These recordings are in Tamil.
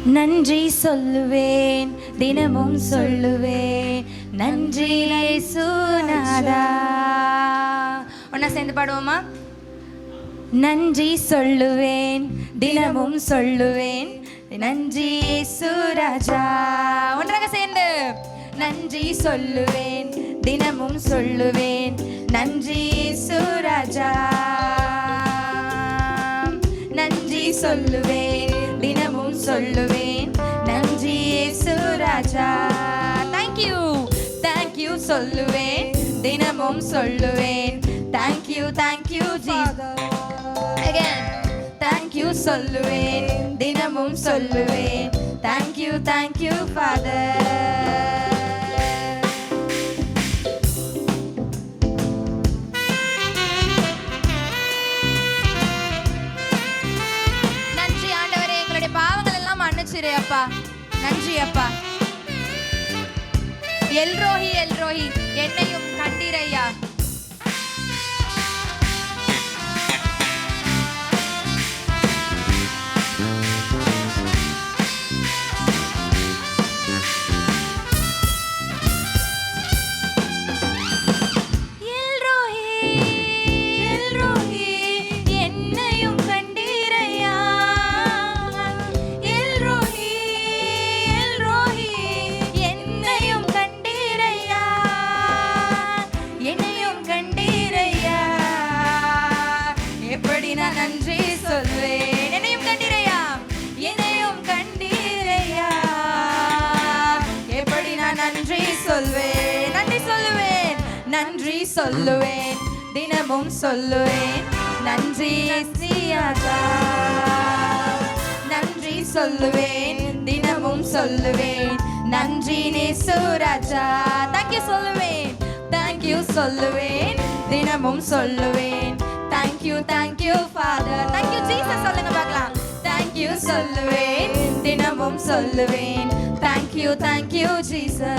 நன்றி சொல்லுவேன், தினமும் சொல்லுவேன், நன்றி இயேசுநாதா. ஒன்னா சேர்ந்து பாடுவோமா? நன்றி சொல்லுவேன், தினமும் சொல்லுவேன், நன்றி இயேசு ராஜா. ஒன்றாக சேர்ந்து நன்றி சொல்லுவேன், தினமும் சொல்லுவேன், நன்றி இயேசு ராஜா. நன்றி சொல்லுவேன், தினமும் சொல்லுவேன், நன்றி இயேசு ராஜா. Thank you சொல்லுவேன், தினமும் சொல்லுவேன், thank you Jesus. Again, thank you சொல்லுவேன், தினமும் சொல்லுவேன், thank you Father. அப்பா நன்றி அப்பா. எல்ரோஹி எல்ரோஹி என்னையும் கண்டீரையா. நன்றி சொல்வேன், என்னையும் கண்டீரையா, என்னையும் கண்டீரையா. எப்படி நான் நன்றி சொல்வேன், நன்றி சொல்லுவேன், நன்றி சொல்லுவேன், தினமும் சொல்லுவேன், நன்றி ராஜா. நன்றி சொல்லுவேன், தினமும் சொல்லுவேன், நன்றி இயேசு ராஜா. Thank you சொல்லுவேன், thank you சொல்லுவேன், தினமும் சொல்லுவேன், thank you Father. Thank you Jesus சொல்லுங்க பார்க்கலாம். Thank you சொல்லுவேன், தினமும் சொல்லுவேன், thank you Jesus.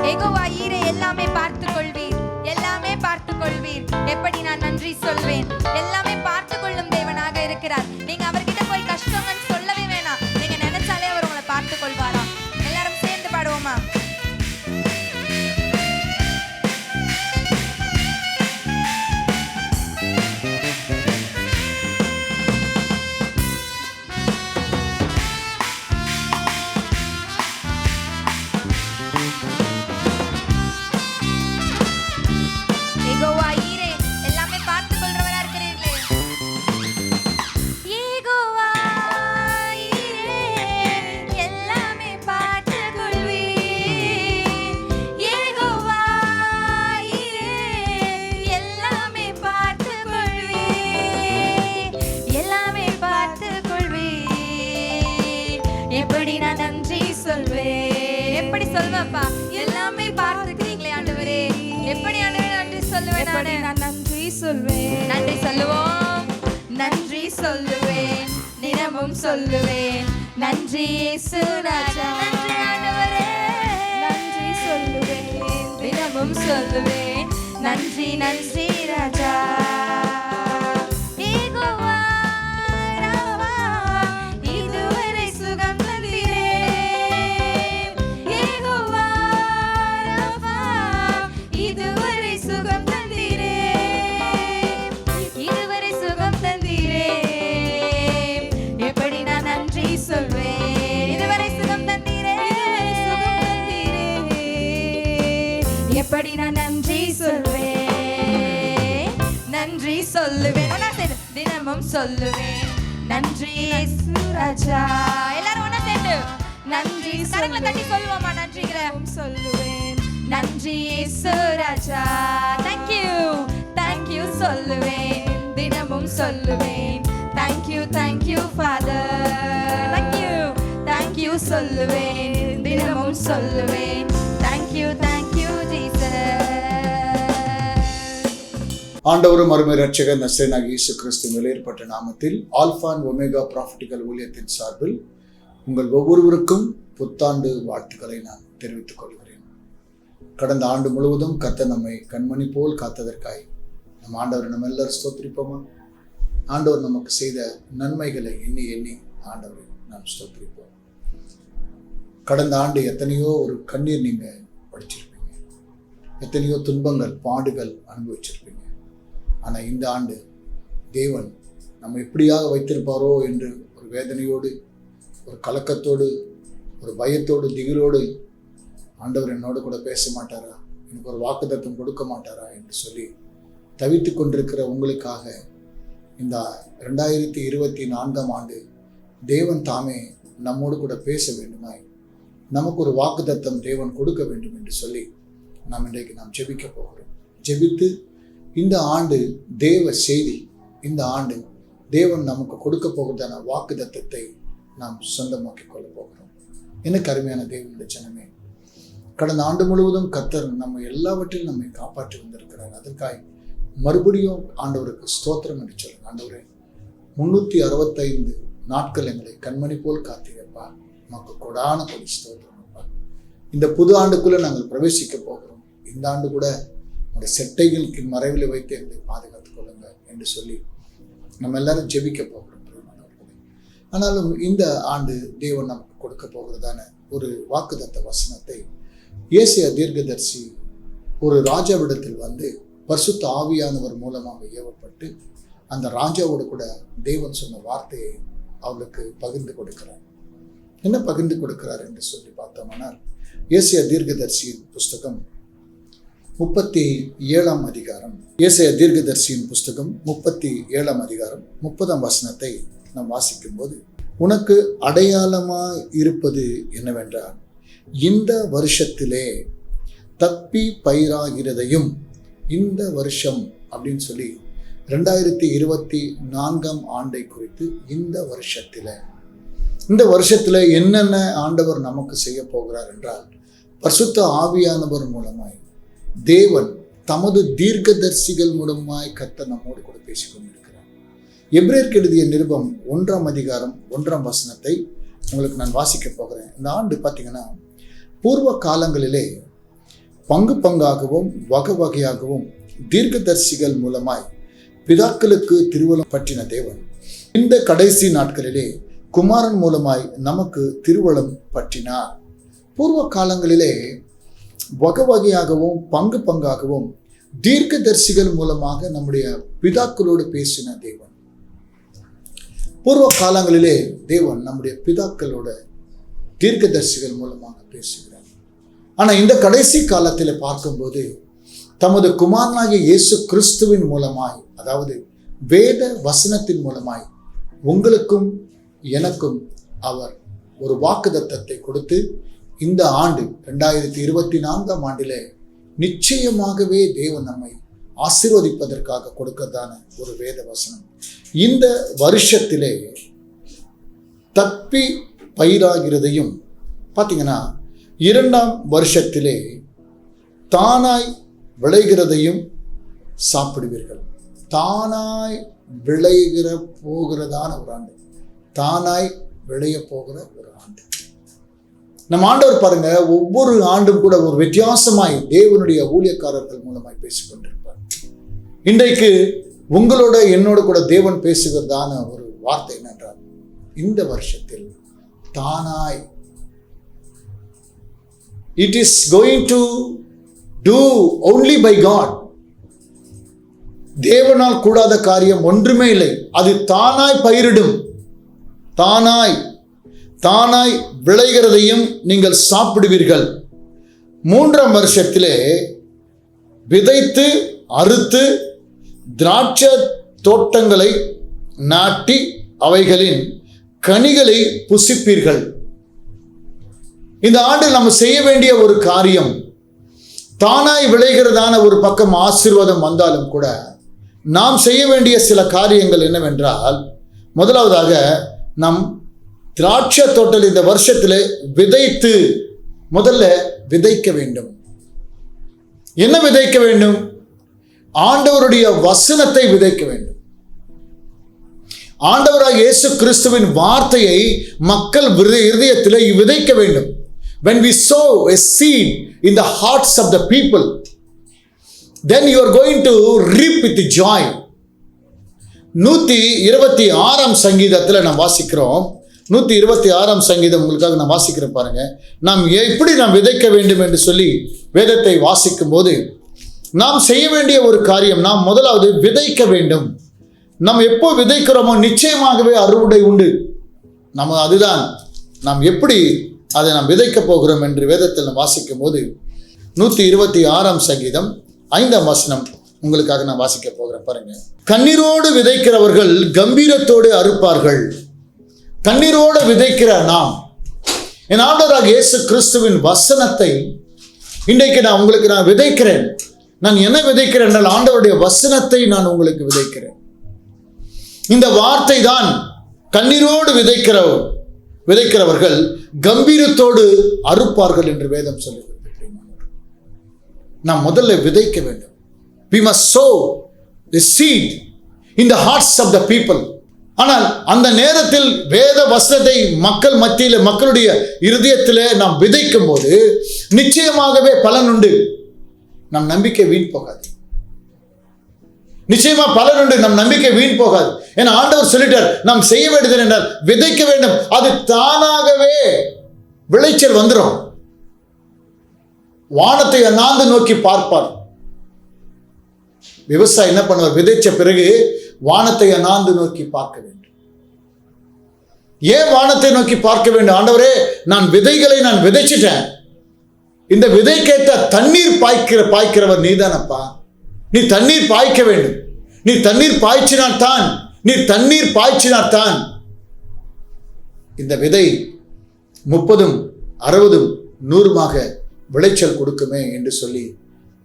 யெகோவா ஈரே எல்லாமே பார்த்துக் கொள்வீர், எல்லாமே பார்த்துக் கொள்வீர். எப்படி நான் நன்றி சொல்வேன்? எல்லாமே பார்த்துக் கொள்ளும் தேவனாக இருக்கிறார். நீங்க அவர்கிட்ட போய் கஷ்டங்கன்னு சொல்லவே வேணாம், நீங்க நினைச்சாலே அவர் உங்களை பார்த்துக் கொள்வாரா. எல்லாரும் சேர்ந்து பாடுவோமா? எப்படி நான் நன்றி சொல்வேன், எப்படி சொல்வேன்ப்பா? எல்லாமே பார்த்துக்கிறீங்களே ஆண்டவரே, எப்படி ஆண்டவரே நன்றி சொல்லுவேன்? நான் நன்றி சொல்வேன், நன்றி சொல்லுவோம், நன்றி சொல்லுவேன், தினமும் சொல்லுவேன், நன்றி இயேசு ராஜா. நன்றி ஆண்டவரே, நன்றி சொல்லுவேன், தினமும் சொல்லுவேன், நன்றி ராஜா. எப்படி நான் நன்றி சொல்வேன், நன்றி சொல்லுவேன், தினமும் சொல்லுவேன், நன்றி இயேசு ராஜா. எல்லாரும் ஒண்ணா சேர்ந்து நன்றி கரங்களை தட்டி சொல்லுவோமா? நன்றிகளை சொல்லுவேன், நன்றி இயேசு ராஜா. Thank you சொல்லுவேன், தினமும் சொல்லுவேன், thank you Father. Thank you சொல்லுவேன், தினமும் சொல்லுவேன், thank you Jesus. ஆண்டவரும் அருமை இரட்சகர் நசரேயனாகிய இயேசு கிறிஸ்துவின் விலையேறப்பட்ட நாமத்தில் ஆல்பா அண்ட் ஒமேகா ப்ராஃபிட்டிக்கல் ஊழியத்தின் சார்பில் உங்கள் ஒவ்வொருவருக்கும் புத்தாண்டு வாழ்த்துக்களை நான் தெரிவித்துக் கொள்கிறேன். கடந்த ஆண்டு முழுவதும் கர்த்தர் நம்மை கண்மணி போல் காத்ததற்காய் நம்ம ஆண்டவர் நம்ம எல்லாரும் ஸ்தோத்திரிப்போமா? ஆண்டவர் நமக்கு செய்த நன்மைகளை எண்ணி எண்ணி ஆண்டவரை நாம் ஸ்தோத்திரிப்போம். கடந்த ஆண்டு எத்தனையோ ஒரு கண்ணீர் நீங்கள் படிச்சிருப்பீங்க, எத்தனையோ துன்பங்கள் பாடுகள் அனுபவிச்சிருப்பீங்க. ஆனால் இந்த ஆண்டு தேவன் நம்ம எப்படியாக வைத்திருப்பாரோ என்று ஒரு வேதனையோடு, ஒரு கலக்கத்தோடு, ஒரு பயத்தோடு, திகிலோடு ஆண்டவர் என்னோடு கூட பேச மாட்டாரா, எனக்கு ஒரு வாக்குத்தத்தம் கொடுக்க மாட்டாரா என்று சொல்லி தவித்து கொண்டிருக்கிற உங்களுக்காக இந்த 2024 ஆண்டு தேவன் தாமே நம்மோடு கூட பேச வேண்டுமாய், நமக்கு ஒரு வாக்குத்தத்தம் தேவன் கொடுக்க வேண்டும் என்று சொல்லி இன்றைக்கு நாம் ஜெபிக்க போகிறோம். ஜெபித்து இந்த ஆண்டு தேவ செய்தி, இந்த ஆண்டு தேவன் நமக்கு கொடுக்க போகிறதான வாக்குத்தத்தத்தை நாம் சொந்தமாக்கிக் கொள்ள போகிறோம். எனக்கு அருமையான தேவனுடைய ஜனமே, கடந்த ஆண்டு முழுவதும் கர்த்தர் நம்ம எல்லாவற்றிலும் நம்மை காப்பாற்றி வந்திருக்கிறார். அதற்காக மறுபடியும் ஆண்டவருக்கு ஸ்தோத்திரம் என்று சொல்லுங்க. ஆண்டவரே, 365 நாட்கள் எங்களை கண்மணி போல் காத்தீங்கப்பா, நமக்கு கொடான கொடி ஸ்தோத்திரம்ப்பா. இந்த புது ஆண்டுக்குள்ள நாங்கள் பிரவேசிக்க போகிறோம். இந்த ஆண்டு கூட உங்களுடைய செட்டைகளுக்கு மறைவில் வைத்து எங்களை பாதுகாத்துக் கொள்ளுங்க என்று சொல்லி நம்ம எல்லாரும் ஜெபிக்க போகிறோம். ஆனாலும் இந்த ஆண்டு தேவன் நமக்கு கொடுக்க போகிறதான ஒரு வாக்குத்தத்த வசனத்தை ஏசாயா தீர்க்கதரிசி ஒரு ராஜாவிடத்தில் வந்து பரிசுத்த ஆவியானவர் மூலமாக ஏவப்பட்டு அந்த ராஜாவோடு கூட தேவன் சொன்ன வார்த்தையை அவளுக்கு பகிர்ந்து கொடுக்கிறார். என்ன பகிர்ந்து கொடுக்கிறார் என்று சொல்லி பார்த்தோம்னா, ஏசாயா தீர்க்கதரிசியின் புஸ்தகம் 37ஆம் அதிகாரம், ஏசாயா தீர்க்கதரிசியின் புஸ்தகம் 37ஆம் அதிகாரம் 30ஆம் வசனத்தை நாம் வாசிக்கும் போது, உனக்கு அடையாளமாய் இருப்பது என்னவென்றால், இந்த வருஷத்திலே தப்பி பயிராகிறதையும், இந்த வருஷம் அப்படின்னு சொல்லி 2024ஆம் ஆண்டை குறித்து இந்த வருஷத்துல என்னென்ன ஆண்டவர் நமக்கு செய்ய போகிறார் என்றால், பரிசுத்த ஆவியானவர் மூலமாய் தேவன் தமது தீர்க்கதரிசிகள் மூலமாய் கர்த்தர் நம்மோடு கூட பேசிக்கொண்டிருக்கிறார். எபிரேயருக்கு எழுதிய நிருபம் 1ஆம் அதிகாரம் 1ஆம் வசனத்தை உங்களுக்கு நான் வாசிக்க போகிறேன். இந்த ஆண்டு பார்த்தீங்கன்னா, பூர்வ காலங்களிலே பங்கு பங்காகவும் வகை வகையாகவும் தீர்க்கதரிசிகள் மூலமாய் பிதாக்களுக்கு திருவலம் பற்றின தேவன் இந்த கடைசி நாட்களிலே குமாரன் மூலமாய் நமக்கு திருவலம் பற்றினார். பூர்வ காலங்களிலே வகை வகையாகவும் பங்கு பங்காகவும் தீர்க்கதரிசிகள் மூலமாக நம்முடைய பிதாக்களோடு பேசின தேவன். பூர்வ காலங்களிலே தேவன் நம்முடைய பிதாக்களோட தீர்க்கதரிசிகள் மூலமாக பேசுகிறார். ஆனால் இந்த கடைசி காலத்தில் பார்க்கும்போது தமது குமாரனாகிய இயேசு கிறிஸ்துவின் மூலமாய், அதாவது வேத வசனத்தின் மூலமாய் உங்களுக்கும் எனக்கும் அவர் ஒரு வாக்குத்தத்தத்தை கொடுத்து இந்த ஆண்டு 2024ஆம் ஆண்டிலே நிச்சயமாகவே தேவன் நம்மை ஆசீர்வதிப்பதற்காக கொடுக்கறதான ஒரு வேத வசனம். இந்த வருஷத்திலே தப்பி பயிராகிறதையும் பார்த்தீங்கன்னா, 2ஆம் வருஷத்திலே தானாய் விளைகிறதையும் சாப்பிடுவீர்கள். தானாய் விளைகிற போகிறதான ஒரு ஆண்டு, தானாய் விளைய போகிற ஒரு ஆண்டு. நம்ம ஆண்டவர் பாருங்க, ஒவ்வொரு ஆண்டும் கூட ஒரு வித்தியாசமாய் தேவனுடைய ஊழியக்காரர்கள் மூலமாய் பேசிக்கொண்டிருப்பார். இன்றைக்கு உங்களோட என்னோட கூட தேவன் பேசுகிறதான ஒரு வார்த்தை என்னென்றால், இந்த வருஷத்தில் தானாய், it is going to do only by God. தேவனால் கூடாத காரியம் ஒன்றுமே இல்லை. அது தானாய் பயிரிடும், தானாய் விளைகிறதையும் நீங்கள் சாப்பிடுவீர்கள். 3ஆம் வருஷத்திலே விதைத்து அறுத்து திராட்சை தோட்டங்களை நாட்டி அவைகளின் கனிகளை புசிப்பீர்கள். இந்த ஆண்டில் நம்ம செய்ய வேண்டிய ஒரு காரியம், தானாய் விளைகிறதான ஒரு பக்கம் ஆசீர்வாதம் வந்தாலும் கூட நாம் செய்ய வேண்டிய சில காரியங்கள் என்னவென்றால், முதலாவதாக நம் திராட்சை தோட்டத்தில் இந்த வருஷத்தில் விதைத்து முதல்ல விதைக்க வேண்டும். என்ன விதைக்க வேண்டும்? ஆண்டவருடைய வசனத்தை விதைக்க வேண்டும். ஆண்டவராகிய இயேசு கிறிஸ்துவின் வார்த்தையை மக்கள் இருதயத்தில் விதைக்க வேண்டும். When we sow a seed in the hearts of the people, then you are going to reap with joy. 126 சங்கீதத்தில் நாம் வாசிக்கிறோம். 126 சங்கீதம் உங்களுக்காக நான் வாசிக்கிறேன் பாருங்க. நாம் எப்படி நாம் விதைக்க வேண்டும் என்று சொல்லி வேதத்தை வாசிக்கும் போது நாம் செய்ய வேண்டிய ஒரு காரியம், நாம் முதலாவது விதைக்க வேண்டும். நாம் எப்போ விதைக்கிறோமோ நிச்சயமாகவே அறுவடை உண்டு. அதுதான் நாம் எப்படி அதை நாம் விதைக்க போகிறோம் என்று வேதத்தில் வாசிக்கும் போது 126 சங்கீதம் 5 வசனம் உங்களுக்காக நான் வாசிக்க போகிறேன் பாருங்க. கண்ணீரோடு விதைக்கிறவர்கள் கம்பீரத்தோடு அறுப்பார்கள். கண்ணீரோடு விதைக்கிற நாம், என் ஆண்டவராகிய இயேசு கிறிஸ்துவின் வசனத்தை இன்றைக்கு நான் விதைக்கிறேன். நான் என்ன விதைக்கிறேன் என்றால் ஆண்டவருடைய வசனத்தை நான் உங்களுக்கு விதைக்கிறேன். இந்த வார்த்தை தான் கண்ணீரோடு விதைக்கிறவர்கள் கம்பீரத்தோடு அறுப்பார்கள் என்று வேதம் சொல்லுகிறது. நாம் முதல்ல விதைக்க வேண்டும். We must sow the seed in the hearts of the people. ஆனால் அந்த நேரத்தில் வேத வசனத்தை மக்கள் மத்தியில், மக்களுடைய இருதயத்தில் நாம் விதைக்கும் போது நிச்சயமாகவே பலன் உண்டு. நம் நம்பிக்கை வீண் போகாது. நிச்சயமா பலன் உண்டு. நம் நம்பிக்கை வீண் போகாது. ஏன்னா ஆண்டவர் சொல்லிட்டார், நாம் செய்ய வேண்டியது என்றால் விதைக்க வேண்டும். அது தானாகவே விளைச்சல் வந்துடும். வானத்தை அண்ணாந்து நோக்கி பார்ப்பார். விவசாயி என்ன பண்ணுவார்? விதைச்ச பிறகு வானத்தை அண்ணாந்து நோக்கி பார்க்க வேண்டும். ஏன் வானத்தை நோக்கி பார்க்க வேண்டும்? ஆண்டவரே, நான் விதைகளை நான் விதைச்சிட்டேன். இந்த விதைக்கேற்ற தண்ணீர் பாய்க்கிறவர் நீதானப்பா. நீ தண்ணீர் பாய்க்க வேண்டும். நீ தண்ணீர் பாய்ச்சினால்தான் இந்த விதை 30, 60, 100 விளைச்சல் கொடுக்குமே என்று சொல்லி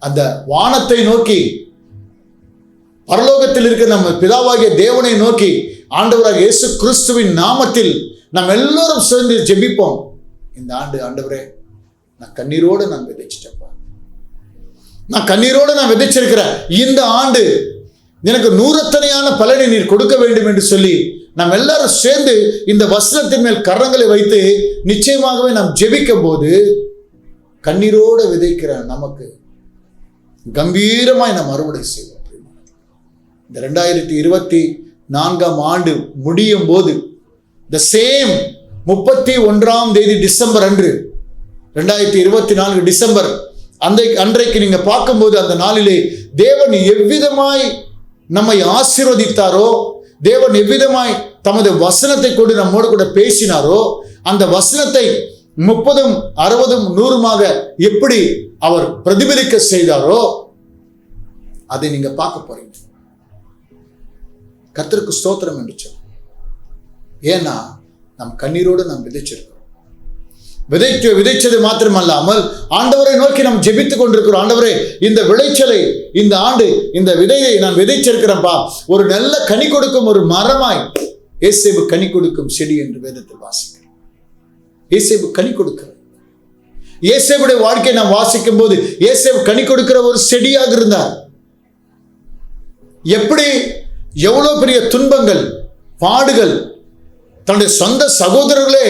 அந்த வானத்தை நோக்கி, பரலோகத்தில் இருக்கிற நம்ம பிதாவாகிய தேவனை நோக்கி, ஆண்டவராகிய இயேசு கிறிஸ்துவின் நாமத்தில் நாம் எல்லோரும் சேர்ந்து ஜெபிப்போம். இந்த ஆண்டு ஆண்டவரே, நான் கண்ணீரோடு நான் விதைச்சிட்டப்பா. நான் கண்ணீரோடு நான் விதைச்சிருக்கிறேன். இந்த ஆண்டு எனக்கு 100 பலனை நீர் கொடுக்க வேண்டும் என்று சொல்லி நாம் எல்லாரும் சேர்ந்து இந்த வசனத்தின் மேல் கரங்களை வைத்து நிச்சயமாகவே நாம் ஜெபிக்கும் போது கண்ணீரோடு விதைக்கிற நமக்கு கம்பீரமாய் நாம் அறுவடை செய்வோம். இந்த 2024 ஆண்டு முடியும் போது the same 31 டிசம்பர் அன்று 2024 டிசம்பர் அன்றைக்கு நீங்க பார்க்கும்போது அந்த நாளிலே தேவன் எவ்விதமாய் நம்மை ஆசீர்வதித்தாரோ, தேவன் எவ்விதமாய் தமது வசனத்தை கொண்டு நம்மோடு கூட பேசினாரோ, அந்த வசனத்தை 30, 60, 100 எப்படி அவர் பிரதிபலிக்க செய்தாரோ அதை நீங்க பார்க்க போறீங்க. கர்த்தருக்கு ஸ்தோத்திரம் என்று சொல்ல. ஏன்னா நம் கண்ணீரோடு நாம் விதைச்சிருக்கிறோம். விதைச்சது மாத்திரமல்லாமல் ஆண்டவரை நோக்கி நாம் ஜெபித்துக் கொண்டிருக்கிறோம். ஆண்டவரே, இந்த விளைச்சலை, இந்த ஆண்டு இந்த விதையை நான் விதைச்சிருக்கிறேன்ப்பா, ஒரு நல்ல கனி கொடுக்கும் ஒரு மரமாய் ஏசேபு கனி கொடுக்கும் செடி என்று வேதத்தில் வாசிக்கிறோம். ஏசேபு கனி கொடுக்கிறார். ஏசேபுடைய வாழ்க்கையை நாம் வாசிக்கும் போது ஏசேபு கனி கொடுக்கிற ஒரு செடியாக இருந்தார். எப்படி எவ்வளவு பெரிய துன்பங்கள், பாடுகள், தன்னுடைய சொந்த சகோதரர்களே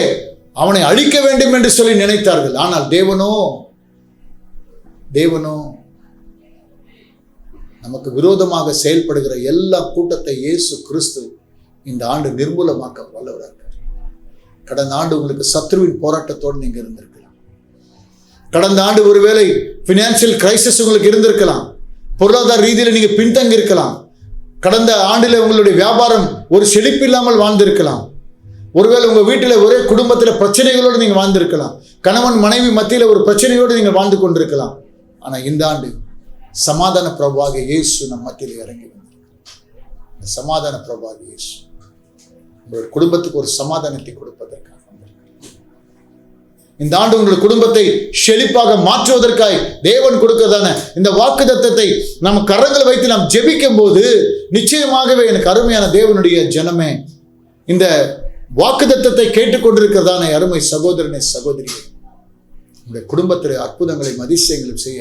அவனை அழிக்க வேண்டும் என்று சொல்லி நினைத்தார்கள். ஆனால் தேவனோ நமக்கு விரோதமாக செயல்படுகிற எல்லா கூட்டத்தை இயேசு கிறிஸ்து இந்த ஆண்டு நிர்மூலமாக்க வல்லவராக. கடந்த ஆண்டு உங்களுக்கு சத்ருவின் போராட்டத்தோடு நீங்க இருந்திருக்கலாம். கடந்த ஆண்டு ஒருவேளை பினான்சியல் கிரைசிஸ் உங்களுக்கு இருந்திருக்கலாம். பொருளாதார ரீதியில் நீங்க பின்தங்கி இருக்கலாம். கடந்த ஆண்டில் உங்களுடைய வியாபாரம் ஒரு செழிப்பு இல்லாமல் வாழ்ந்திருக்கலாம். ஒருவேளை உங்க வீட்டில் ஒரே குடும்பத்தில் பிரச்சனைகளோடு நீங்க வாழ்ந்திருக்கலாம். கணவன் மனைவி மத்தியில் ஒரு பிரச்சனையோடு நீங்கள் வாழ்ந்து கொண்டிருக்கலாம். ஆனா இந்த ஆண்டு சமாதான பிரபுவாகிய இயேசு நம் மத்தியில் இறங்கி வந்தார். சமாதான பிரபுவாகிய இயேசு உங்களுடைய குடும்பத்துக்கு ஒரு சமாதானத்தை கொடுப்பதற்காக இந்த ஆண்டு உங்கள் குடும்பத்தை செழிப்பாக மாற்றுவதற்காய் தேவன் கொடுக்கிறதான இந்த வாக்குத்தத்தத்தை நம்ம கரங்களை வைத்து நாம் ஜெபிக்கும் போது நிச்சயமாகவே எனக்கு அருமையான தேவனுடைய ஜனமே, இந்த வாக்குத்தத்தத்தை கேட்டுக்கொண்டிருக்கிறதான அருமை சகோதரனே, சகோதரியே, உங்களுடைய குடும்பத்தில் அற்புதங்களையும் அதிசயங்களையும் செய்ய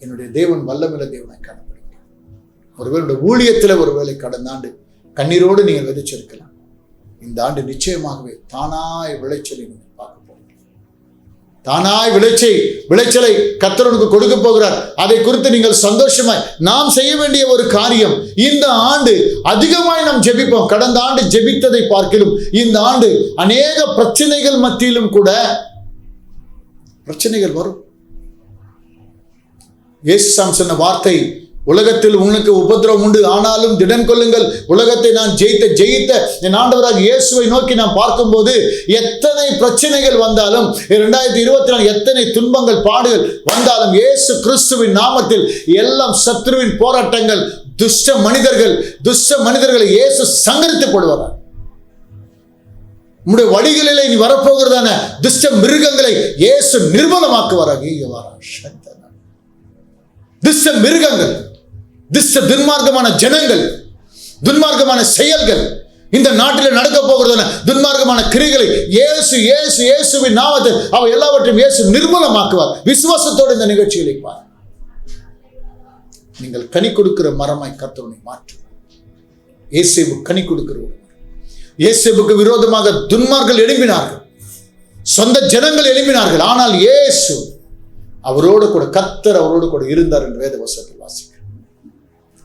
என்னுடைய தேவன் வல்லமில்ல தேவனாய் காணப்படுகிறார். ஒருவேளை ஊழியத்தில் ஒருவேளை கடந்த ஆண்டு கண்ணீரோடு நீங்கள் விதைச்சிருக்கலாம். இந்த ஆண்டு நிச்சயமாகவே தானாய் விளைச்சலை நீங்கள் பார்க்க போகிறீங்க. தானாய் விளைச்சலை கர்த்தர் உனக்கு கொடுக்க போகிறார். அதை குறித்து நீங்கள் சந்தோஷமாய் நாம் செய்ய வேண்டிய ஒரு காரியம், இந்த ஆண்டு அதிகமாய் நாம் ஜெபிப்போம். கடந்த ஆண்டு ஜெபித்ததை பார்க்கிலும் இந்த ஆண்டு அநேக பிரச்சனைகள் மத்தியிலும் கூட பிரச்சனைகள் வரும். இயேசு சொன்ன வார்த்தை, உலகத்தில் உங்களுக்கு உபத்திரவம் உண்டு, ஆனாலும் திடன் கொள்ளுங்கள், உலகத்தை நான் ஜெயித்த என் ஆண்டவராக இயேசுவை நோக்கி நாம் பார்க்கும்போது எத்தனை பிரச்சனைகள் வந்தாலும் 2024 எத்தனை துன்பங்கள் பாடுகள் வந்தாலும் இயேசு கிறிஸ்துவின் நாமத்தில் எல்லாம் சத்துருவின் போராட்டங்கள், துஷ்ட மனிதர்களை இயேசு சங்கரித்து போடுவார். உம்முடைய வழிகளிலே நீ வரப்போகிறதான துஷ்ட மிருகங்களை இயேசு நிர்மூலமாக்குவாராக. துஷ்ட மிருகங்கள், துன்மார்க்கமான ஜனங்கள், துன்மார்க்கமான செயல்கள், இந்த நாட்டில் நடக்க போகிறதான துன்மார்க்கமான கிரிகளை இயேசுவின் நாமத்தில் அவ எல்லாவற்றையும் இயேசு நிர்மூலமாக்குவார். விசுவாசத்தோடு இந்த நிகழ்ச்சிகளை பார். நீங்கள் கனி கொடுக்கிற மரமாய் கர்த்தரை மாற்றுவார். இயேசுவுக்கு கனி கொடுக்கிறவர். இயேசுவுக்கு விரோதமாக துன்மார்கள் எழும்பினார்கள், சொந்த ஜனங்கள் எழும்பினார்கள். ஆனால் இயேசு அவரோடு கூட, கர்த்தர் அவரோடு கூட இருந்தார் என்று வேத வசனத்தில் வாசிக்கிறோம்.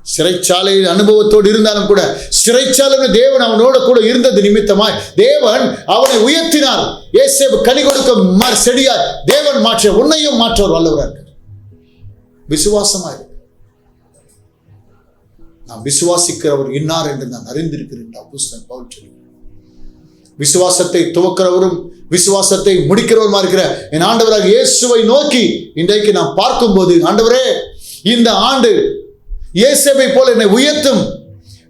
சிறைச்சாலையில் அனுபவத்தோடு இருந்தாலும் கூட, சிறைச்சாலையில் தேவன் அவனோட கூட இருந்தது நிமித்தமாய் தேவன் அவனை உயர்த்தினார். இயேசு கனி கொடுக்க செடியார் தேவன் மாற்ற, உன்னையும் மாற்றவர் வல்லவராக இருக்கிறார். விசுவாசமா இருக்கு. நாம் விசுவாசிக்கிறவர் இன்னார் என்று நான் அறிந்திருக்கிறேன் அப்போஸ்தலன் பவுல் சொல்கிறார். விசுவாசத்தை துவக்கிறவரும் விசுவாசத்தை முடிக்கிறவருமா இருக்கிற என் ஆண்டவராக இயேசுவை நோக்கி இன்றைக்கு நாம் பார்க்கும்போது, ஆண்டவரே இந்த ஆண்டு இயேசுவை போல என்னை உயர்த்தும்.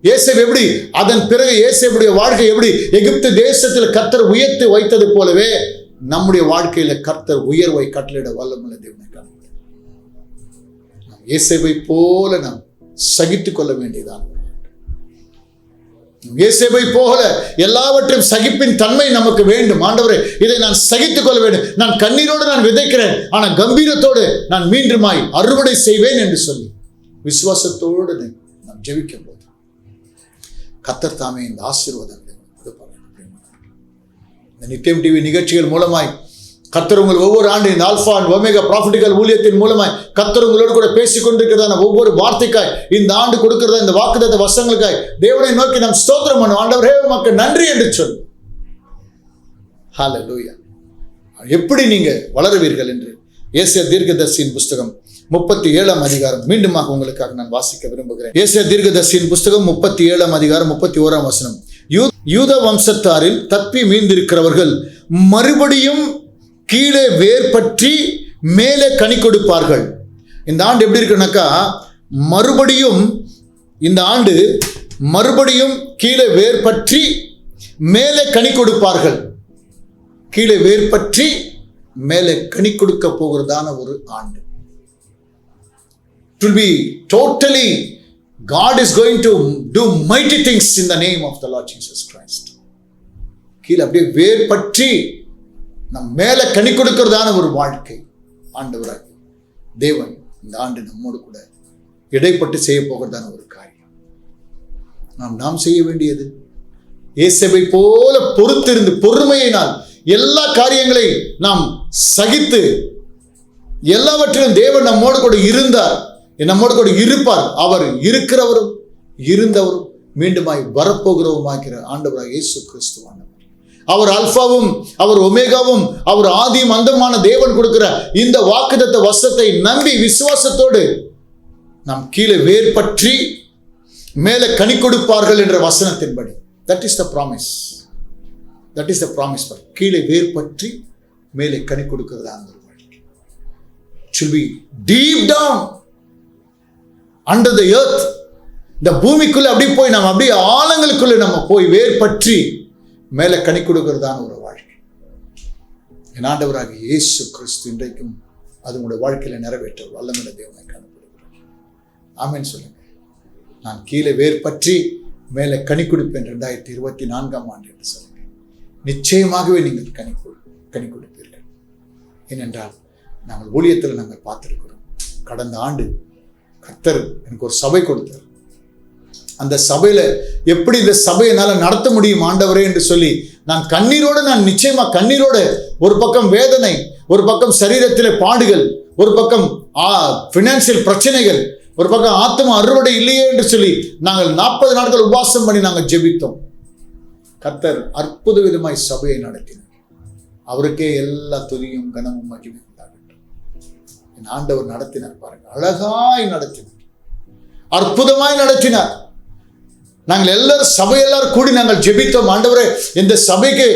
இயேசு எப்படி, அதன் பிறகு இயேசுடைய வாழ்க்கை எப்படி எகிப்து தேசத்தில் கர்த்தர் உயர்த்தி வைத்தது போலவே நம்முடைய வாழ்க்கையில கர்த்தர் உயர்வை கட்டளையிட வல்லமுள்ள தேவனை காண்கிறோம். நாம் இயேசுவை போல நாம் சகித்துக் கொள்ள வேண்டியதான். இயேசுவை போல எல்லாவற்றையும் சகிப்பின் தன்மை நமக்கு வேண்டும். ஆண்டவரே, இதை நான் சகித்துக் கொள்ள வேண்டும். நான் கண்ணீரோடு நான் விதைக்கிறேன், ஆனால் கம்பீரத்தோடு நான் மீண்டுமாய் அறுவடை செய்வேன் என்று சொல்லி விசுவாசத்தோடு நாம் ஜெபிக்கும் போது கர்த்தர் தாமே இந்த ஆசீர்வாதங்களை கொடுப்பார். இந்த நித்தியம் டிவி நிகழ்ச்சிகள் மூலமாய் கர்த்தர் உங்கள் ஒவ்வொரு ஆண்டு இந்த ஆல்பா அண்ட் ஒமேகா ப்ராஃபிட்டிக்கல் ஊழியத்தின் மூலமாய் கர்த்தர் உங்களோடு கூட பேசிக் கொண்டிருக்கிறதான ஒவ்வொரு வார்த்தைக்காய், இந்த ஆண்டு கொடுக்கிறதா இந்த வாக்குத்தத்த வசனங்களுக்காய் தேவனை நோக்கி நாம் ஸ்தோத்திரம் பண்ணுவோம். ஆண்டவரே உமக்கு நன்றி என்று சொல்லு. ஹல்லேலூயா. எப்படி நீங்க வளருவீர்கள் என்று ஏசாயா தீர்க்கதரிசியின் புஸ்தகம் 37 அதிகாரம் மீண்டுமாக உங்களுக்காக நான் வாசிக்க விரும்புகிறேன். ஏசாயா தீர்க்கதரிசியின் புஸ்தகம் 37 அதிகாரம் 31 வசனம். யூத வம்சத்தாரில் தப்பி மீந்திருக்கிறவர்கள் மறுபடியும் கீழே வேர் பற்றி மேலே கனி கொடுப்பார்கள். இந்த ஆண்டு எப்படி இருக்குனாக்கா, மறுபடியும் இந்த ஆண்டு மறுபடியும் கீழே வேர் பற்றி மேலே கனி கொடுப்பார்கள். கீழே வேர் பற்றி மேலே கனி கொடுக்க போகிறதான ஒரு ஆண்டு. It will be totally, God is going to do mighty things in the name of the Lord Jesus Christ. கீழே அப்படியே வேர் பற்றி நம் மேல கனி கொடுக்கிறதான ஒரு வாழ்க்கை ஆண்டவராக தேவன் இந்த ஆண்டு நம்மோடு கூட இடைப்பட்டு செய்ய போகிறதான ஒரு காரியம். நாம் செய்ய வேண்டியது இயேசுவை போல பொறுத்திருந்து பொறுமையினால் எல்லா காரியங்களை நாம் சகித்து, எல்லாவற்றிலும் தேவன் நம்மோடு கூட இருந்தார், நம்மோடு கூட இருப்பார். அவர் இருக்கிறவரும் இருந்தவரும் மீண்டுமாய் வரப்போகிறவருமாகிற ஆண்டவராக இயேசு கிறிஸ்துவானவர். அவர் அல்பாவும் அவர் ஒமேகாவும் அவர் ஆதியும் அந்தமான தேவன் கொடுக்கிற இந்த வாக்குத்தத்த வசனத்தை நம்பி விசுவாசத்தோடு நாம் கீழே வேர் பற்றி மேலே கனி கொடுப்பார்கள் என்ற வசனத்தின்படி, that is the promise. That is the promise. கீழே வேர் பற்றி மேலே கனி கொடுக்கிறதா அந்த வாழ்க்கை. It should be deep down under the earth. இந்த பூமிக்குள்ள அப்படி போய் நம்ம அப்படியே ஆழங்களுக்குள்ள நம்ம போய் வேர் பற்றி மேலே கனி கொடுக்கிறதான ஒரு வாழ்க்கை. என் ஆண்டவராக இயேசு கிறிஸ்து இன்றைக்கும் அது உங்களுடைய வாழ்க்கையில நிறைவேற்ற வல்லமையுள்ள தேவனை காணப்படுகிறார். ஆமென் சொல்லுங்க. நான் கீழே வேர் பற்றி மேலே கனி கொடுப்பேன் 2024 ஆண்டு என்று சொல்லுங்க. நிச்சயமாகவே நீங்கள் கனி கொடுப்பீர்கள். ஏனென்றால் நாங்கள் ஊழியத்தில் நாங்கள் பார்த்திருக்கிறோம். கடந்த ஆண்டு கர்த்தர் எனக்கு ஒரு சபை கொடுத்தார். அந்த சபையில எப்படி இந்த சபையினால நடத்த முடியும் ஆண்டவரே என்று சொல்லி நான் நிச்சயமா கண்ணீரோடு, ஒரு பக்கம் வேதனை, ஒரு பக்கம் சரீரத்திலே பாடுகள், ஒரு பக்கம் பினான்சியல் பிரச்சனைகள், ஒரு பக்கம் ஆத்மா அறுவடை இல்லையே என்று சொல்லி நாங்கள் 40 நாட்கள் உபவாசம் பண்ணி நாங்கள் ஜெபித்தோம். கர்த்தர் அற்புத விதமாய் சபையை நடத்தினார். அவருக்கே எல்லா துதியும் கனமும் மகிமையும் உண்டாகட்டும். என் ஆண்டவர் நடத்தினார் பாருங்க, அழகாய் நடத்தினார், அற்புதமாய் நடத்தினார். நாங்கள் எல்லாரும் சபையெல்லாரும் கூடி நாங்கள் ஜெபித்தோம். ஆண்டவரே, இந்த சபைக்கு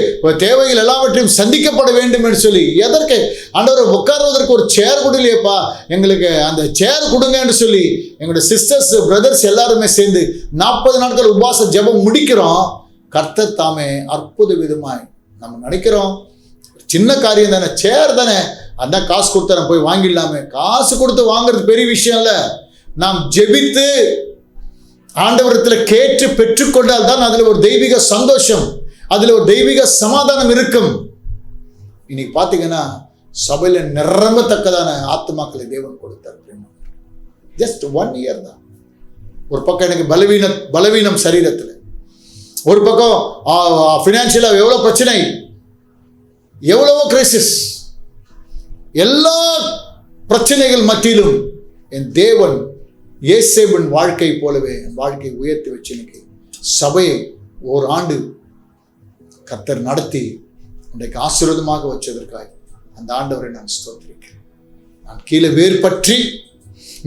தேவைகள் எல்லாவற்றையும் சந்திக்கப்பட வேண்டும் என்று சொல்லி. எதற்கு ஆண்டவரை உட்காருவதற்கு ஒரு சேர் கொடுலையேப்பா, எங்களுக்கு அந்த சேர் கொடுங்க என்று சொல்லி எங்களுடைய சிஸ்டர்ஸ் பிரதர்ஸ் எல்லாருமே சேர்ந்து 40 நாட்கள் உபவாச ஜெபம் முடிக்கிறோம். கர்த்தர் தாமே அற்புத விதமாய் நம்ம நினைக்கிறோம் சின்ன காரியம் தானே, சேர் தானே, அதான் காசு கொடுத்தா போய் வாங்கிடலாமே. காசு கொடுத்து வாங்குறது பெரிய விஷயம் இல்லை. நாம் ஜெபித்து ஆண்டவரத்தில் கேட்டு பெற்றுக்கொண்டால் தான் அதில் ஒரு தெய்வீக சந்தோஷம், அதில் ஒரு தெய்வீக சமாதானம் இருக்கும். இன்னைக்கு பார்த்தீங்கன்னா சபையில் நிரம்பத்தக்கதான ஆத்துமாக்களை தேவன் கொடுத்தார். ஜஸ்ட் 1 இயர் தான். ஒரு பக்கம் எனக்கு பலவீனம் சரீரத்தில், ஒரு பக்கம் ஃபினான்ஷியலாக எவ்வளோ பிரச்சனை, எவ்வளவோ கிரைசிஸ், எல்லா பிரச்சனைகள் மத்தியிலும் என் தேவன் ஏசேபின் வாழ்க்கை போலவே என் வாழ்க்கையை உயர்த்தி வச்சு இன்னைக்கு சபையை ஒரு ஆண்டு கர்த்தர் நடத்தி இன்றைக்கு ஆசீர்வாதமாக வச்சதற்காக அந்த ஆண்டவரை நான் ஸ்தோத்திரிக்கிறேன். நான் கீழே வேர் பற்றி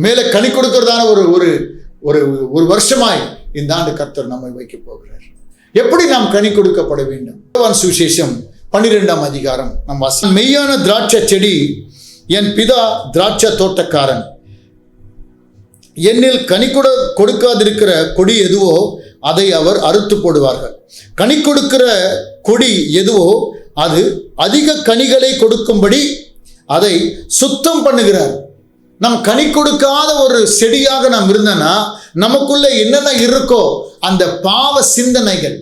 மேலே கனி கொடுக்கிறதான ஒரு வருஷமாய் இந்த ஆண்டு கர்த்தர் நம்மை வைக்க போகிறார். எப்படி நாம் கனி கொடுக்கப்பட வேண்டும்? யோவான் சுவிசேஷம் 12ஆம் அதிகாரம் நம் வாசி. மெய்யான திராட்சை செடி, என் பிதா திராட்சை தோட்டக்காரன். என்னில் கனி கொடுக்காதிருக்கிற கொடி எதுவோ அதை அவர் அறுத்து போடுவார்கள். கனி கொடுக்கிற கொடி எதுவோ அது அதிக கனிகளை கொடுக்கும்படி அதை சுத்தம் பண்ணுகிறார். நம் கனி கொடுக்காத ஒரு செடியாக நாம் இருந்தோன்னா நமக்குள்ள என்னென்ன இருக்கோ அந்த பாவ சிந்தனைகள்,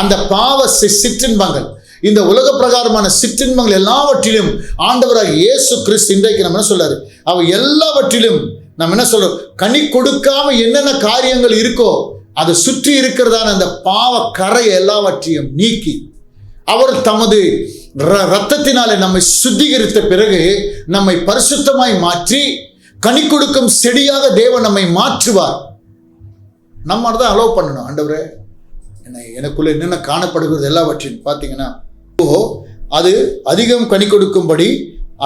அந்த பாவ சிற்றின்பங்கள், இந்த உலக பிரகாரமான சிற்றின்பங்கள் எல்லாவற்றிலும் ஆண்டவராக இயேசு கிறிஸ்து இன்றைக்கு நம்ம என்ன சொல்றாரு, அவர் எல்லாவற்றிலும் நம்ம என்ன சொல்றோம், கனி கொடுக்காம என்னென்ன காரியங்கள் இருக்கோ அதை சுற்றி இருக்கிறதான அந்த பாவ கரை எல்லாவற்றையும் நீக்கி அவர் தமது இரத்தத்தினாலே நம்மை சுத்திகரித்த பிறகு நம்மை பரிசுத்தமாய் மாற்றி கனி கொடுக்கும் செடியாக தேவன் நம்மை மாற்றுவார். நம்ம தான் அலோவ் பண்ணணும். ஆண்டவரே, எனக்குள்ள என்னென்ன காணப்படுகிறது எல்லாவற்றையும் பார்த்தீங்கன்னா அது அதிகம் கனி கொடுக்கும்படி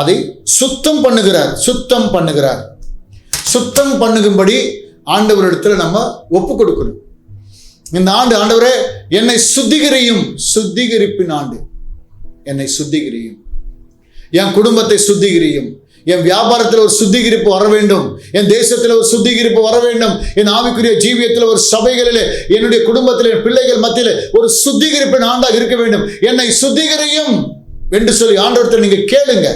அதை சுத்தம் பண்ணுகிறார். சுத்தம் பண்ணுகும்படி ஆண்டவரிடத்துல நம்ம ஒப்பு கொடுக்கணும். இந்த ஆண்டு ஆண்டவரே என்னை சுத்திகரிப்பின் ஆண்டு, என்னை சுத்திகரியும், என் குடும்பத்தை சுத்திகரியும், என் வியாபாரத்தில் ஒரு சுத்திகரிப்பு வர வேண்டும், என் தேசத்தில் ஒரு சுத்திகரிப்பு வர வேண்டும், என் ஆவிக்குரிய ஜீவியத்தில் ஒரு சபைகளிலே என்னுடைய குடும்பத்தில் என் பிள்ளைகள் மத்தியில் ஒரு சுத்திகரிப்பின் ஆண்டாக இருக்க வேண்டும். என்னை சுத்திகரியும் என்று சொல்லி ஆண்டவரத்தில் நீங்க கேளுங்க.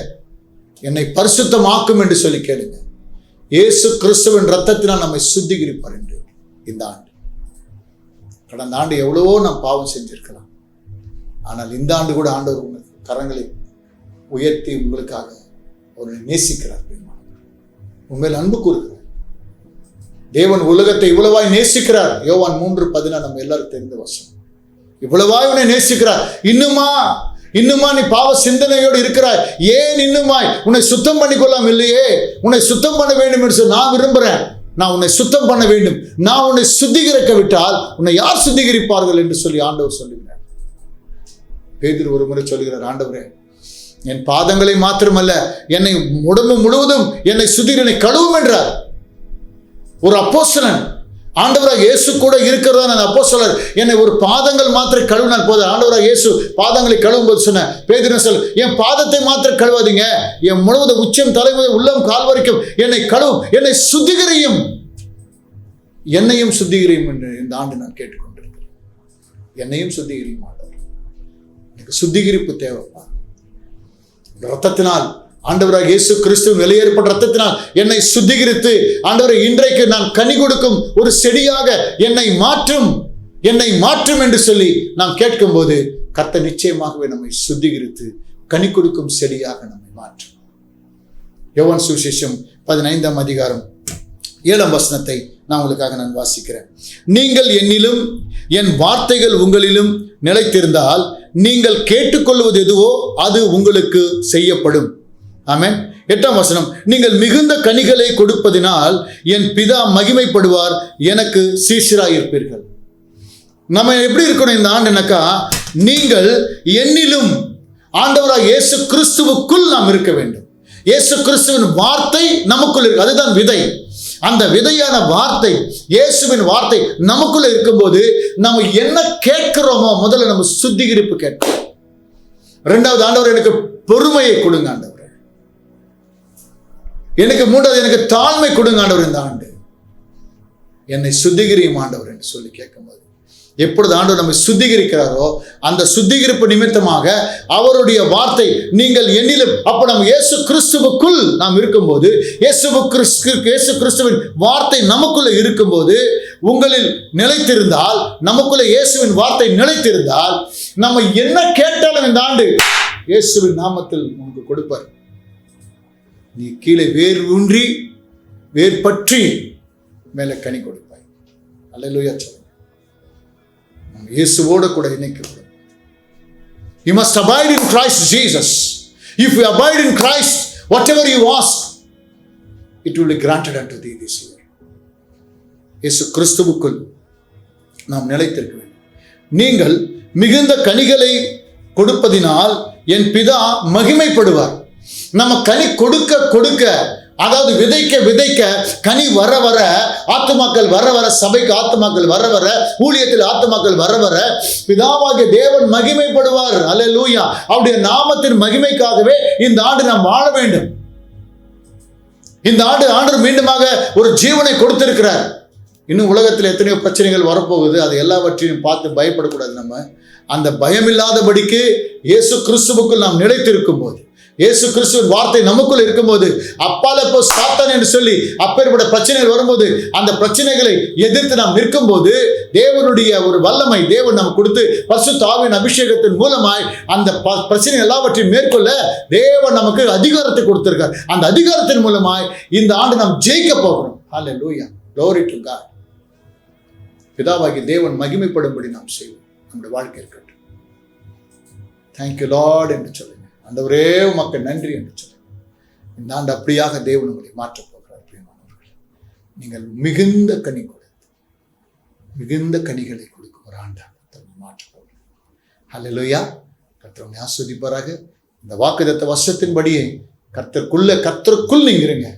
என்னை பரிசுத்தமாக்கும் என்று சொல்லி கேளுங்க. இயேசு கிறிஸ்துவின் ரத்தத்தினால் நம்மை சுத்திகரிப்பார் என்று இந்த ஆண்டு. கடந்த ஆண்டு எவ்வளவோ நாம் பாவம் செஞ்சிருக்கலாம், ஆனால் இந்த ஆண்டு கூட ஆண்டவர் கரங்களை உயர்த்தி உங்களுக்காக அவரை நேசிக்கிறார். உண்மையில் அன்பு கூறுகிறார். தேவன் உலகத்தை இவ்வளவாய் நேசிக்கிறார். யோவான் 3:16 நம்ம எல்லாரும் தெரிந்த வசனம். இவ்வளவாய் உன்னை நேசிக்கிறார். இன்னுமா நீ பாவ சிந்தனையோடு இருக்கிறாய், ஏன் இன்னுமாய் உன்னை சுத்தம் பண்ணிக்கொள்ளாம இல்லையே? உன்னை சுத்தம் பண்ண வேண்டும் என்று சொல்லி நான் விரும்புகிறேன். நான் உன்னை சுத்தம் பண்ண வேண்டும். நான் உன்னை சுத்திகரிக்க விட்டால் உன்னை யார் சுத்திகரிப்பார்கள் என்று சொல்லி ஆண்டவர் சொல்லுகிறார். பேதுரு ஒரு முறை சொல்லுகிறார், ஆண்டவரே, என் பாதங்களை மாத்திரமல்ல என்னை உடம்பு முழுவதும் என்னை சுத்திகரினை கழுவும் என்றார். ஒரு அப்போஸ்தலன் ஆண்டவராக இயேசு கூட இருக்கிறதா அந்த அப்போஸ்தலர் என்னை ஒரு பாதங்கள் மாத்திரம் கழுவினால் போதும். ஆண்டவராக இயேசு பாதங்களை கழுவும் போது சொன்ன பேதுரு சொல், என் பாதத்தை மாத்திரம் கழுவாதீங்க, என் முழுவதும் உச்சம் தலைமுறை உள்ளம் கால் வரைக்கும் என்னை கழுவும், என்னை சுத்திகரியும், என்னையும் சுத்திகரியும் என்று இந்த ஆண்டு நான் கேட்டுக்கொண்டிருக்கிறேன். என்னையும் சுத்திகரியும் ஆண்டவர். எனக்கு சுத்திகரிப்பு தேவைப்பா. ரத்தத்தினால் ஆண்டவராக இயேசு கிறிஸ்துவின் வெளியேறப்பட்ட ரத்தத்தினால் என்னை சுத்திகரித்து ஆண்டவரை இன்றைக்கு நான் கனி கொடுக்கும் ஒரு செடியாக என்னை மாற்றும் என்று சொல்லி நாம் கேட்கும் போது கர்த்தர் நிச்சயமாகவே நம்மை சுத்திகரித்து கனி கொடுக்கும் செடியாக நம்மை மாற்றும். யோவான் சுவிசேஷம் 15ஆம் அதிகாரம் 7ஆம் வசனத்தை நான் உங்களுக்காக நான் வாசிக்கிறேன். நீங்கள் என்னிலும் என் வார்த்தைகள் உங்களிலும் நிலைத்திருந்தால் நீங்கள் கேட்டுக்கொள்வது எதுவோ அது உங்களுக்கு செய்யப்படும். ஆமென். 8ஆம் வசனம், நீங்கள் மிகுந்த கனிகளை கொடுப்பதினால் என் பிதா மகிமைப்படுவார், எனக்கு சீஷராயிருப்பீர்கள். நம்ம எப்படி இருக்கணும் இந்த ஆண்டுனாக்கா, நீங்கள் என்னிலும் ஆண்டவராக இயேசு கிறிஸ்துவுக்குள் நாம் இருக்க வேண்டும். இயேசு கிறிஸ்துவின் வார்த்தை நமக்குள் இருக்கு, அதுதான் விதை. அந்த விதையான வார்த்தை, இயேசுவின் வார்த்தை நமக்குள்ள இருக்கும்போது நம்ம என்ன கேட்கிறோமோ முதல்ல நம்ம சுத்திகரிப்பு கேட்கிறோம். இரண்டாவது, ஆண்டவர் எனக்கு பொறுமையை கொடுங்க ஆண்டவர். எனக்கு மூன்றாவது, எனக்கு தாழ்மை கொடுங்க ஆண்டவர். இந்த ஆண்டு என்னை சுத்திகரியும் ஆண்டவர் என்று சொல்லி கேட்கும்போது, எப்பொழுது ஆண்டவர் நம்மை சுத்திகரிக்கிறாரோ அந்த சுத்திகரிப்பு நிமித்தமாக அவருடைய வார்த்தை நீங்கள் என்னிலும், அப்ப நம்ம இயேசு கிறிஸ்துவுக்குள் நாம் இருக்கும்போது, இயேசு கிறிஸ்துவின் வார்த்தை நமக்குள்ள இருக்கும்போது, உங்களில் நிலைத்திருந்தால், நமக்குள்ள இயேசுவின் வார்த்தை நிலைத்திருந்தால், நம்ம என்ன கேட்டாலும் இந்த ஆண்டு இயேசுவின் நாமத்தில் உனக்கு கொடுப்பார். நீ கீழே வேர் ஊன்றி வேர் பற்றி மேலே கனி கொடுப்பாய். அல்லேலூயா சொல்லுங்க. இயேசுவோடு கூட இணைக்கப்படும். You must abide in Christ Jesus. If you abide in Christ, whatever you ask, it will be granted unto thee this year. இயேசு கிறிஸ்துவுக்குள் நாம் நிலைத்திருக்க வேண்டும். நீங்கள் மிகுந்த கனிகளை கொடுப்பதினால் என் பிதா மகிமைப்படுவார். நம்ம கனி கொடுக்க கொடுக்க, அதாவது விதைக்க விதைக்க, கனி வர வர, ஆத்துமாக்கள் வர வர, சபைக்கு ஆத்துமாக்கள் வர வர, ஊழியத்தில் ஆத்துமாக்கள் வர வர, பிதாவாகிய தேவன் மகிமைப்படுவார். அல்லேலூயா. அவருடைய நாமத்தின் மகிமைக்காகவே இந்த ஆண்டு நாம் வாழ வேண்டும். இந்த ஆண்டு ஆண்டவர் மீண்டுமாக ஒரு ஜீவனை கொடுத்திருக்கிறார். இன்னும் உலகத்தில் எத்தனையோ பிரச்சனைகள் வரப்போகுது, அது எல்லாவற்றையும் பார்த்து பயப்படக்கூடாது. நம்ம அந்த பயமில்லாதபடிக்கு இயேசு கிறிஸ்துவுக்குள் நாம் நிலைத்திருக்கும் போது, இயேசு கிறிஸ்துவின் வார்த்தை நமக்குள் இருக்கும்போது, அப்பால போ சாத்தான் என்று சொல்லி அப்பேற்பட்ட பிரச்சனைகள் வரும்போது, அந்த பிரச்சனைகளை எதிர்த்து நாம் நிற்கும் போது, தேவனுடைய ஒரு வல்லமை தேவன் நமக்கு கொடுத்து பரிசுத்த ஆவியின் அபிஷேகத்தின் மூலமாய் அந்த பிரச்சனை எல்லாவற்றையும் மேற்கொள்ள தேவன் நமக்கு அதிகாரத்தை கொடுத்திருக்கார். அந்த அதிகாரத்தின் மூலமாய் இந்த ஆண்டு நாம் ஜெயிக்க போகிறோம். ஹல்லேலூயா. Glory to God. பிதாவாகிய தேவன் மகிமைப்படும்படி நாம் செய்வோம். நம்முடைய வாழ்க்கை இருக்கட்டும். தேங்க்யூ லார்ட் என்று சொல்லுங்க. ஆண்டவரே உமக்கு நன்றி என்று சொல்லுங்க. இந்த ஆண்டு அப்படியாக தேவன் உங்களை மாற்றப் போகிறார். பிரியமானவர்களே, நீங்கள் மிகுந்த கனி கொடுத்து, மிகுந்த கனிகளை கொடுக்கும் ஒரு ஆண்டாக மாற்றப் போகிறார். ஹல்லேலூயா. கர்த்தர் உங்களை ஆசீர்வதிப்பாராக. இந்த வாக்குத்தத்த வசனத்தின்படியே கர்த்தருக்குள் நீங்க இருங்க.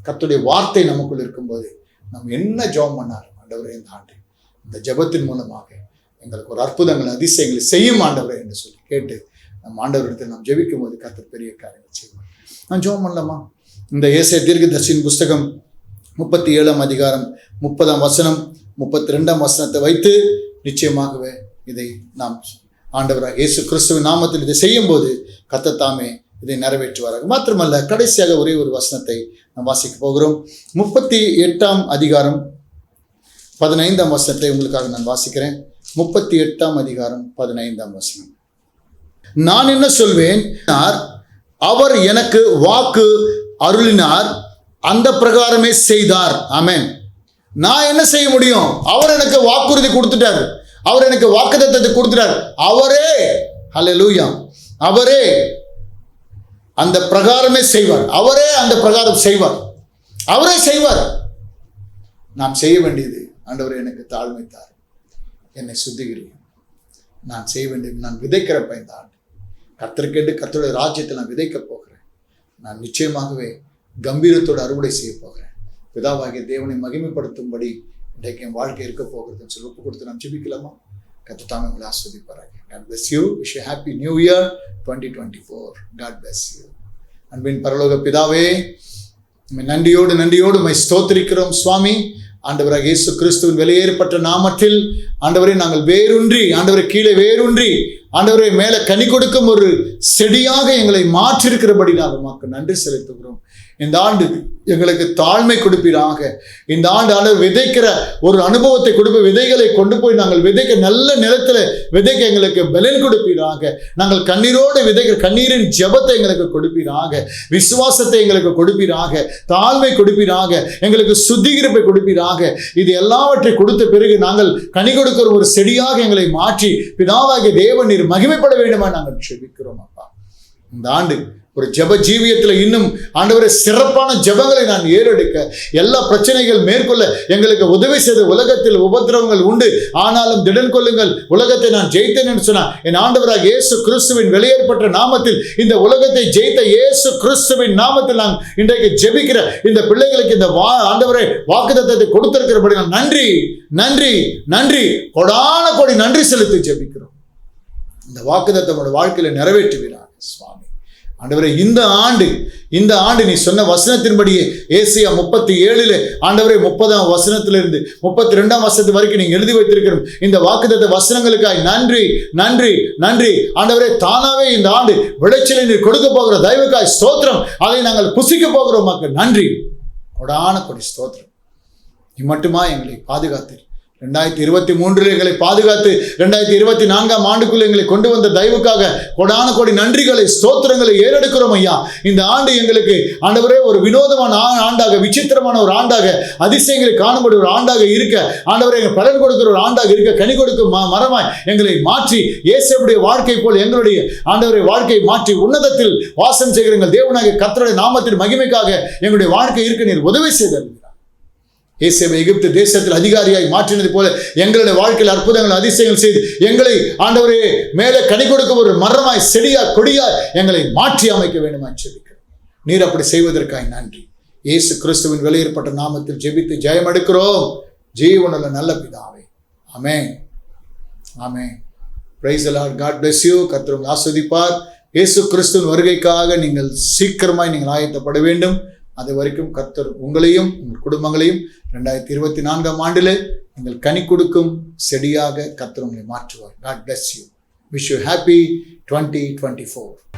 கர்த்தருடைய வார்த்தை நமக்குள் இருக்கும்போது நம்ம என்ன ஜெபம் பண்ணாலும், ஆண்டவரே இந்த ஆண்டு இந்த ஜெபத்தின் மூலமாக எங்களுக்கு ஒரு அற்புதங்கள் அதிசயங்களை செய்யும் ஆண்டவரே என்று சொல்லி கேட்டு நம்ம ஆண்டவரிடத்தில் நாம் ஜெபிக்கும் போது கர்த்தர் பெரிய காரியங்கள் செய்வார். நான் ஜெபம் பண்ணலாமா? இந்த ஏசாயா தீர்க்கதரிசியின் புஸ்தகம் 37ஆம் அதிகாரம் 30ஆம் வசனம் 32ஆம் வசனத்தை வைத்து நிச்சயமாகவே இதை நாம் ஆண்டவராக இயேசு கிறிஸ்துவின் நாமத்தில் இதை செய்யும் போது கர்த்தர் தாமே இதை நிறைவேற்றுவார்கள். மாத்திரமல்ல, கடைசியாக ஒரே ஒரு வசனத்தை நாம் வாசிக்க போகிறோம். 38ஆம் அதிகாரம் 15ஆம் வசனத்தை உங்களுக்காக நான் வாசிக்கிறேன். 38ஆம் அதிகாரம் 15ஆம் வசனம். நான் என்ன சொல்வேன்? அவர் எனக்கு வாக்கு அருளினார், அந்த பிரகாரமே செய்தார். ஆமென். நான் என்ன செய்ய முடியும்? அவர் எனக்கு வாக்குறுதி கொடுத்துட்டார், அவர் எனக்கு வாக்குத்தத்தத்தை கொடுத்துட்டார். அவரே, ஹல்லேலூயா, அவரே அந்த பிரகாரமே செய்வார். அவரே அந்த பிரகாரம் செய்வார். அவரே செய்வார். நாம் செய்ய வேண்டியது, ஆண்டவரே எனக்கு தாழ்மை தார், என்னை சுத்திகரியும். நான் செய்ய வேண்டியது, நான் விதைக்கிறப்ப இந்த ஆண்டு கர்த்தருக்கென்று கர்த்தருடைய ராஜ்யத்தில் நான் விதைக்க போகிறேன். நான் நிச்சயமாகவே கம்பீரத்தோடு அறுவடை செய்ய போகிறேன். பிதாவாகிய தேவனை மகிமைப்படுத்தும்படி இன்றைக்கு என் வாழ்க்கை இருக்க போகிறதுன்னு சொல்லி ஒப்பு கொடுத்து நாம் ஜெபிக்கலாமா? கர்த்தர் தாமே உங்களை ஆசீர்வதிப்பாராக. God bless you. Wish you a happy new year 2024. God bless you. அன்பின் பரலோக பிதாவே, நன்றியோடு மை ஸ்தோத்திரிக்கிறோம் சுவாமி. ஆண்டவராக இயேசு கிறிஸ்துவின் வெளியேறப்பட்ட நாமத்தில் ஆண்டவரை நாங்கள் வேரூன்றி, ஆண்டவரை கீழே வேரூன்றி, ஆண்டவரை மேலே கனி கொடுக்கும் ஒரு செடியாக எங்களை மாற்றிருக்கிறபடி நாங்கள் உமக்கு நன்றி செலுத்துகிறோம். இந்த ஆண்டு எங்களுக்கு தாழ்மை கொடுப்பீராக. இந்த ஆண்டு ஆண்டவர் விதைக்கிற ஒரு அனுபவத்தை கொடுப்ப, விதைகளை கொண்டு போய் நாங்கள் விதைக்க, நல்ல நிலத்தில் விதைக்க எங்களுக்கு பலன் கொடுப்பீராக. நாங்கள் கண்ணீரோடு விதைக்கிற கண்ணீரின் ஜெபத்தை எங்களுக்கு கொடுப்பீராக. விசுவாசத்தை எங்களுக்கு கொடுப்பீராக. தாழ்மை கொடுப்பீராக. எங்களுக்கு சுத்திகரிப்பை கொடுப்பீராக. இது எல்லாவற்றை கொடுத்த பிறகு நாங்கள் கனி கொடுக்கிற ஒரு செடியாக எங்களை மாற்றி பிதாவாகிய தேவன் நீர் மகிமைப்பட வேண்டுமா நாங்கள் ஜெபிக்கிறோம் அப்பா. இந்த ஆண்டு ஒரு ஜெப ஜீவியத்தில் இன்னும் ஆண்டவரே சிறப்பான ஜெபங்களை நான் ஏறெடுக்க, எல்லா பிரச்சனைகள் மேற்கொள்ள எங்களுக்கு உதவி செய்த. உலகத்தில் உபத்திரவங்கள் உண்டு, ஆனாலும் திடன் கொள்ளுங்கள், உலகத்தை நான் ஜெயித்தேன் என்று சொன்னார். என் ஆண்டவராக இயேசு கிறிஸ்துவின் வெளியேறப்பட்ட நாமத்தில், இந்த உலகத்தை ஜெயித்த இயேசு கிறிஸ்துவின் நாமத்தில் நான் இன்றைக்கு ஜெபிக்கிற இந்த பிள்ளைகளுக்கு இந்த ஆண்டவரே வாக்குத்தத்தத்தை கொடுத்திருக்கிறபடி நான் நன்றி நன்றி நன்றி கொடான கோடி நன்றி செலுத்தி ஜெபிக்கிறோம். இந்த வாக்குத்தத்தம் வாழ்க்கையில நிறைவேற்றுகிறார் சுவாமி. ஆண்டவரே, இந்த ஆண்டு நீ சொன்ன வசனத்தின்படியே ஏசியா 37 ஆண்டவரே 30ஆம் வசனத்திலிருந்து 32ஆம் வசனத்து வரைக்கும் நீங்க எழுதி வைத்திருக்கிறோம் இந்த வாக்குத்தத்த வசனங்களுக்காய் நன்றி நன்றி நன்றி. ஆண்டவரே, தானாவே இந்த ஆண்டு விளைச்சலை நீர் கொடுக்க போகிற தயவுக்காய் ஸ்தோத்திரம். அதை நாங்கள் புசிக்க போகிறோம் மக்கள், நன்றி கொடான கொடி ஸ்தோத்திரம். நீ மட்டுமா எங்களை பாதுகாத்தீர். 2023 எங்களை பாதுகாத்து 2024ஆம் ஆண்டுக்குள்ள எங்களை கொண்டு வந்த தயவுக்காக கொடான கோடி நன்றிகளை ஸ்தோத்திரங்களை ஏறெடுக்கிறோம் ஐயா. இந்த ஆண்டு எங்களுக்கு ஆண்டவரே ஒரு வினோதமான ஆண்டாக, விசித்திரமான ஒரு ஆண்டாக, அதிசயங்களை காணும்படி ஒரு ஆண்டாக இருக்க, ஆண்டவரே எங்கள் பலன் கொடுக்கிற ஒரு ஆண்டாக இருக்க, கனி கொடுக்கும் மரமாய் எங்களை மாற்றி இயேசுவுடைய வாழ்க்கை போல் எங்களுடைய ஆண்டவரை வாழ்க்கையை மாற்றி உன்னதத்தில் வாசம் செய்கிற எங்கள் தேவனாகிய கர்த்தருடைய நாமத்தின் மகிமைக்காக எங்களுடைய வாழ்க்கை இருக்க நீர் உதவி செய்தார். இயேசுவை எகிப்து தேசத்தில் அதிகாரியாய் மாற்றினது போல எங்களுடைய வாழ்க்கையில் அற்புதங்கள் அதிசயங்கள் செய்து எங்களை ஆண்டவரே மேலே கனி கொடுக்க ஒரு மரமாய், செடியா, கொடியாய் எங்களை மாற்றி அமைக்க வேண்டுமாய் ஜெபிக்கிறோம். நீர் அப்படி செய்வதற்காக நன்றி. இயேசு கிறிஸ்துவின் வெளியேறப்பட்ட நாமத்தில் ஜெபித்து ஜெயம் எடுக்கிறோம் ஜீவனுள்ள நல்ல பிதாவே. Amen amen. Praise the Lord. God bless you. கர்த்தர் உங்களை ஆசீர்வதிப்பார். இயேசு கிறிஸ்துவின் வருகைக்காக நீங்கள் சீக்கிரமாய் நீங்கள் ஆயத்தப்பட வேண்டும். அது வரைக்கும் கர்த்தர் உங்களையும் உங்கள் குடும்பங்களையும் 2024ஆம் ஆண்டிலே நீங்கள் கனி கொடுக்கும் செடியாக கர்த்தர் உங்களை மாற்றுவார். God bless you. Wish you happy 2024.